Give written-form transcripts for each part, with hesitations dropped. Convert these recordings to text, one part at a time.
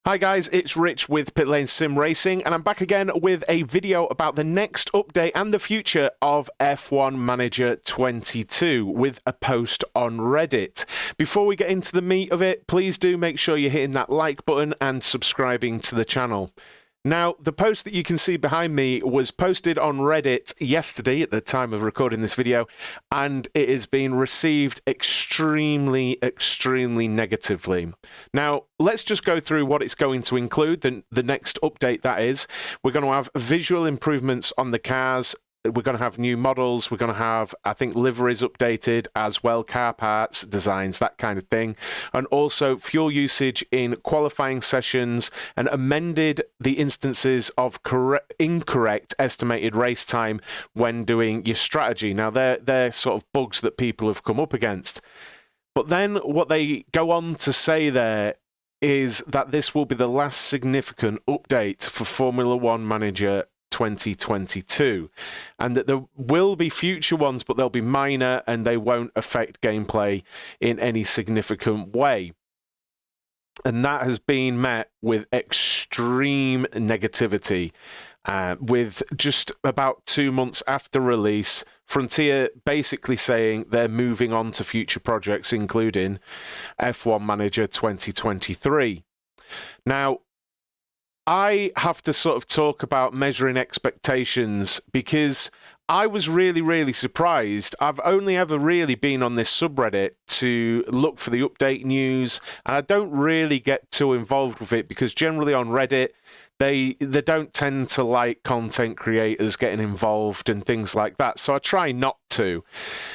Hi guys, it's Rich with Pit Lane Sim Racing, and I'm back again with a video about the next update and the future of F1 Manager 22 with a post on Reddit. Before we get into the meat of it, please do make sure you're hitting that like button and subscribing to the channel. Now, the post that you can see behind me was posted on Reddit yesterday at the time of recording this video, and it has been received extremely negatively. Now, let's just go through what it's going to include, the next update that is. We're going to have visual improvements on the cars. We're going to have new models. We're going to have, I think, liveries updated as well, car parts, designs, that kind of thing. And also fuel usage in qualifying sessions and amended the instances of incorrect estimated race time when doing your strategy. Now, they're sort of bugs that people have come up against. But then what they go on to say there is that this will be the last significant update for Formula One Manager 2022, and that there will be future ones, but they'll be minor and they won't affect gameplay in any significant way. And that has been met with extreme negativity. With just about 2 months after release, Frontier basically saying they're moving on to future projects, including F1 Manager 2023. Now, I have to sort of talk about measuring expectations because I was really surprised. I've only ever really been on this subreddit to look for the update news, and I don't really get too involved with it because generally on Reddit, they don't tend to like content creators getting involved and things like that, so I try not to.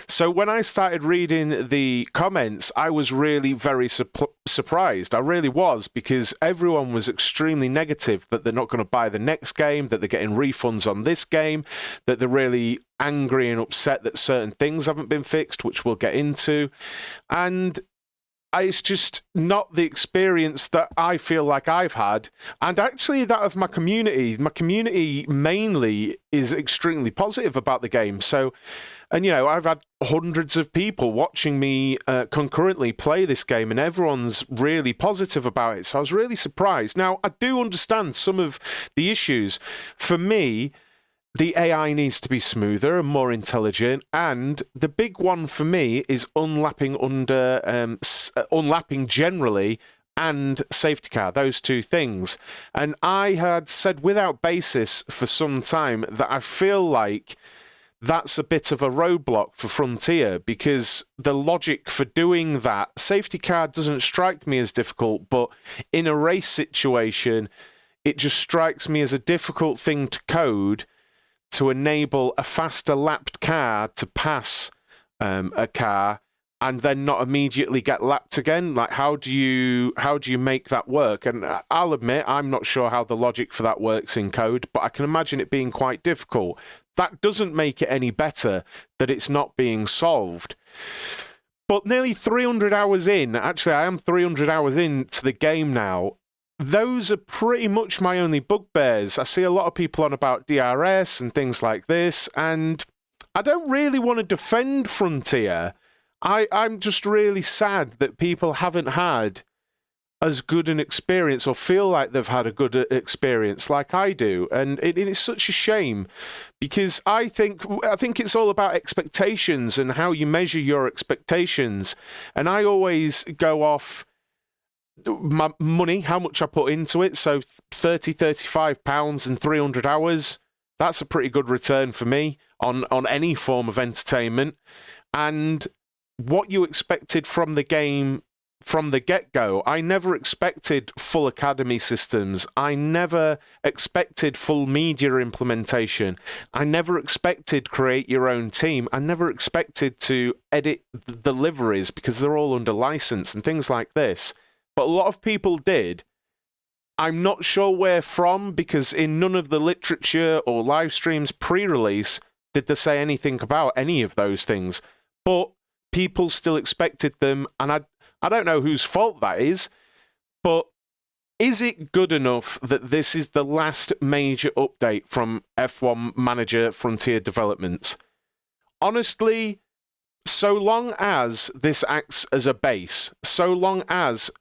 So when I started reading the comments, I was really very surprised. I really was, because everyone was extremely negative that they're not going to buy the next game, that they're getting refunds on this game, that they're really angry and upset that certain things haven't been fixed, which we'll get into. And it's just not the experience that I feel like I've had, and actually that of my community. My community mainly is extremely positive about the game. So, and you know, I've had hundreds of people watching me concurrently play this game, and everyone's really positive about it. So I was really surprised. Now, I do understand some of the issues. For me, the AI needs to be smoother and more intelligent, and the big one for me is unlapping generally and safety car, those two things. And I had said without basis for some time that I feel like that's a bit of a roadblock for Frontier, because the logic for doing that, safety car doesn't strike me as difficult, but in a race situation, it just strikes me as a difficult thing to code to enable a faster lapped car to pass a car and then not immediately get lapped again. Like, how do you make that work? And I'll admit, I'm not sure how the logic for that works in code, but I can imagine it being quite difficult. That doesn't make it any better that it's not being solved. But nearly 300 hours in, actually I am 300 hours into the game now, those are pretty much my only bugbears. I see a lot of people on about DRS and things like this, and I don't really want to defend Frontier. I'm just really sad that people haven't had as good an experience or feel like they've had a good experience like I do. And it is such a shame, because I think it's all about expectations and how you measure your expectations. And I always go off my money, how much I put into it. So 30, 35 pounds and 300 hours, that's a pretty good return for me on any form of entertainment. And what you expected from the game from the get-go, I never expected full academy systems. I never expected full media implementation. I never expected create your own team. I never expected to edit the liveries because they're all under license and things like this. But a lot of people did. I'm not sure where from, because in none of the literature or live streams pre-release did they say anything about any of those things. But people still expected them, and I don't know whose fault that is, but is it good enough that this is the last major update from F1 Manager Frontier Developments? Honestly, so long as this acts as a base, so long as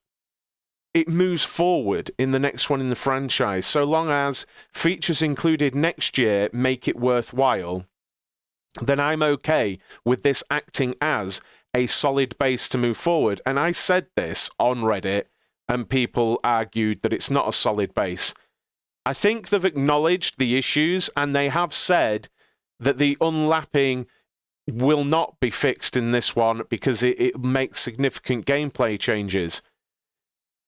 it moves forward in the next one in the franchise. So long as features included next year make it worthwhile, then I'm okay with this acting as a solid base to move forward. And I said this on Reddit, and people argued that it's not a solid base. I think they've acknowledged the issues, and they have said that the unlapping will not be fixed in this one because it makes significant gameplay changes.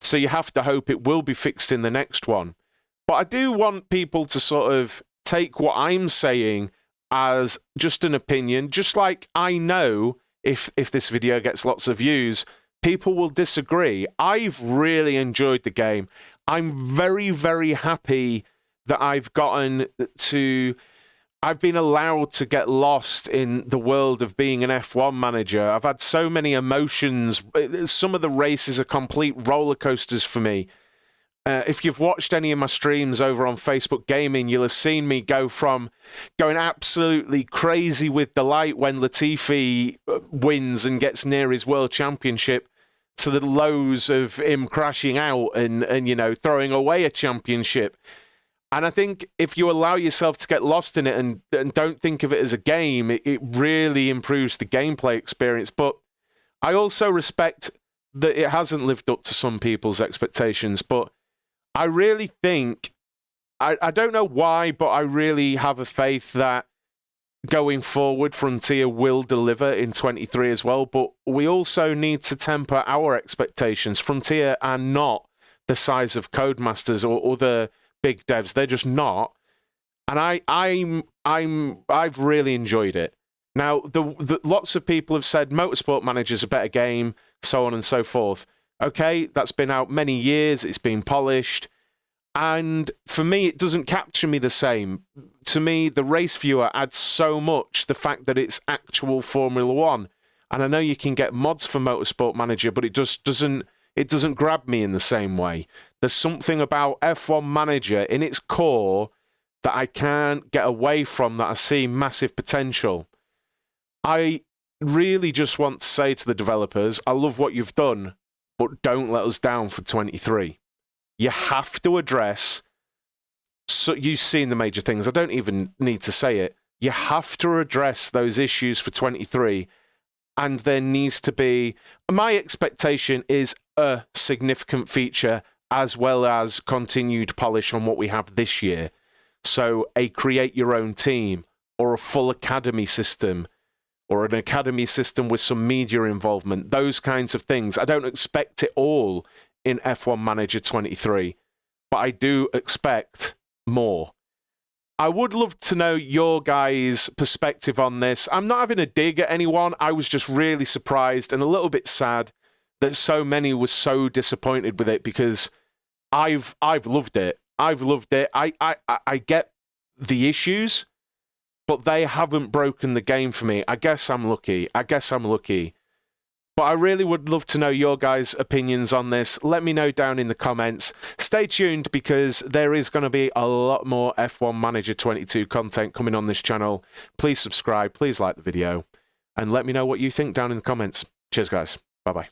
So you have to hope it will be fixed in the next one. But I do want people to sort of take what I'm saying as just an opinion, just like I know if this video gets lots of views, people will disagree. I've really enjoyed the game. I'm very, very happy that I've been allowed to get lost in the world of being an F1 manager. I've had so many emotions. Some of the races are complete roller coasters for me. If you've watched any of my streams over on Facebook Gaming, you'll have seen me go from going absolutely crazy with delight when Latifi wins and gets near his world championship to the lows of him crashing out and you know, throwing away a championship. And I think if you allow yourself to get lost in it and don't think of it as a game, it really improves the gameplay experience. But I also respect that it hasn't lived up to some people's expectations. But I really think, I don't know why, but I really have a faith that going forward, Frontier will deliver in 23 as well. But we also need to temper our expectations. Frontier are not the size of Codemasters or other big devs. They're just not. And I've really enjoyed it. Now, the lots of people have said Motorsport Manager's a better game, so on and so forth. Okay, that's been out many years, it's been polished, and for me, it doesn't capture me the same. To me, the race viewer adds so much, the fact that it's actual Formula One. And I know you can get mods for Motorsport Manager, but it just doesn't grab me in the same way. There's something about F1 Manager in its core that I can't get away from, that I see massive potential. I really just want to say to the developers, I love what you've done, but don't let us down for 23. You have to address, so you've seen the major things, I don't even need to say it, you have to address those issues for 23, and there needs to be, my expectation is a significant feature as well as continued polish on what we have this year. So a create your own team, or a full academy system, or an academy system with some media involvement, those kinds of things. I don't expect it all in F1 Manager 23, but I do expect more. I would love to know your guys' perspective on this. I'm not having a dig at anyone. I was just really surprised and a little bit sad that so many were so disappointed with it, because I've loved it. I've loved it. I get the issues, but they haven't broken the game for me. I guess I'm lucky. But I really would love to know your guys' opinions on this. Let me know down in the comments. Stay tuned, because there is going to be a lot more F1 Manager 22 content coming on this channel. Please subscribe, please like the video, and let me know what you think down in the comments. Cheers, guys. Bye-bye.